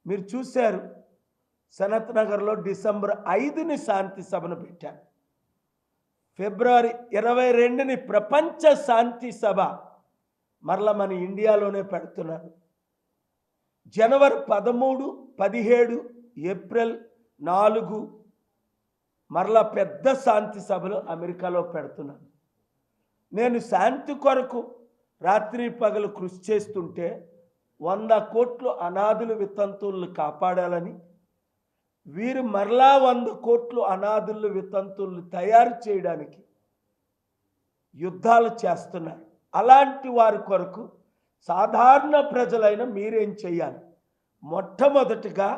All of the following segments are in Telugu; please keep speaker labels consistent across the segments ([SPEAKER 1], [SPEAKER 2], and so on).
[SPEAKER 1] మీరు చూశారు, సనత్ నగర్లో డిసెంబర్ 5ని శాంతి సభను పెట్టారు. ఫిబ్రవరి 22ని ప్రపంచ శాంతి సభ మరలా మన ఇండియాలోనే పెడుతున్నారు. జనవరి 13, 17, ఏప్రిల్ 4 మరలా పెద్ద శాంతి సభలు అమెరికాలో పెడుతున్నాను. నేను శాంతి కొరకు రాత్రి పగలు కృషి చేస్తుంటే 100 కోట్లు అనాథులు వితంతువులను కాపాడాలని, వీరు మరలా 100 కోట్లు అనాథులు వితంతువులను తయారు చేయడానికి యుద్ధాలు చేస్తున్నారు. అలాంటి వారి కొరకు సాధారణ ప్రజలైన మీరేం చేయాలి? మొట్టమొదటిగా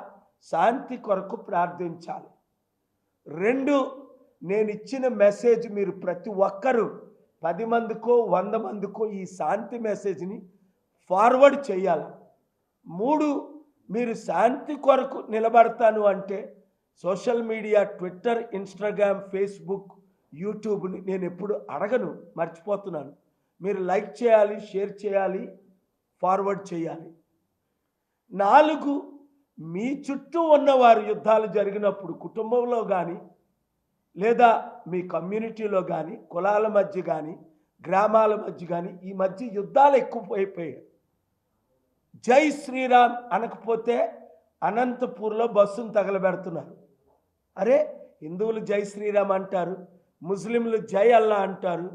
[SPEAKER 1] శాంతి కొరకు ప్రార్థించాలి. 2, నేను ఇచ్చిన మెసేజ్ మీరు ప్రతి ఒక్కరూ 10 మందికో 100 మందికో ఈ శాంతి మెసేజ్ని ఫార్వర్డ్ చేయాలి. 3, మీరు శాంతి కొరకు నిలబడతాను అంటే social media, Twitter, Instagram, Facebook, యూట్యూబ్ని నేను ఎప్పుడు అడగను, మర్చిపోతున్నాను. మీరు లైక్ చేయాలి, షేర్ చేయాలి, ఫార్వర్డ్ చేయాలి. 4, మీ చుట్టూ ఉన్నవారు యుద్ధాలు జరిగినప్పుడు కుటుంబంలో కానీ లేదా మీ కమ్యూనిటీలో కానీ, కులాల మధ్య కానీ, గ్రామాల మధ్య కానీ ఈ మధ్య యుద్ధాలు ఎక్కువైపోయాయి. జై శ్రీరామ్ అనకపోతే అనంతపూర్లో బస్సును తగలబెడుతున్నారు. అరే, హిందువులు జై శ్రీరామ్ అంటారు, ముస్లింలు జై అల్లా అంటారు,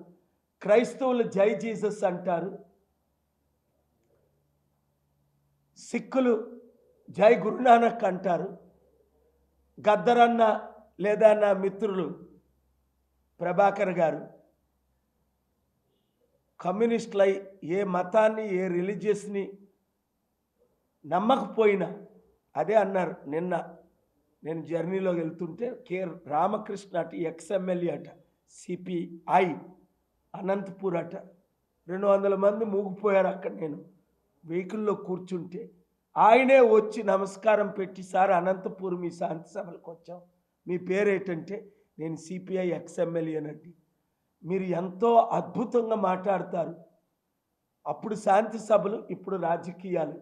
[SPEAKER 1] క్రైస్తవులు జై జీసస్ అంటారు, సిక్కులు జై గురునానక్ అంటారు. గద్దరన్న లేదా నా మిత్రులు ప్రభాకర్ గారు కమ్యూనిస్టులై ఏ మతాన్ని, ఏ రిలీజియస్ని నమ్మకపోయినా అదే అన్నారు. నిన్న నేను జర్నీలో వెళ్తుంటే కె రామకృష్ణ అట, ఎక్స్ఎమ్మెల్యే అట, సిపిఐ అనంతపూర్ అట, 200 మంది మూగిపోయారు అక్కడ. నేను వెహికల్లో కూర్చుంటే ఆయనే వచ్చి నమస్కారం పెట్టి, సార్ అనంతపూర్ మీ శాంతి సభలకు వచ్చాం, మీ పేరేంటంటే నేను సిపిఐ ఎక్స్ఎమ్మెల్యేనండి. మీరు ఎంతో అద్భుతంగా మాట్లాడతారు. అప్పుడు శాంతి సభలు, ఇప్పుడు రాజకీయాలు.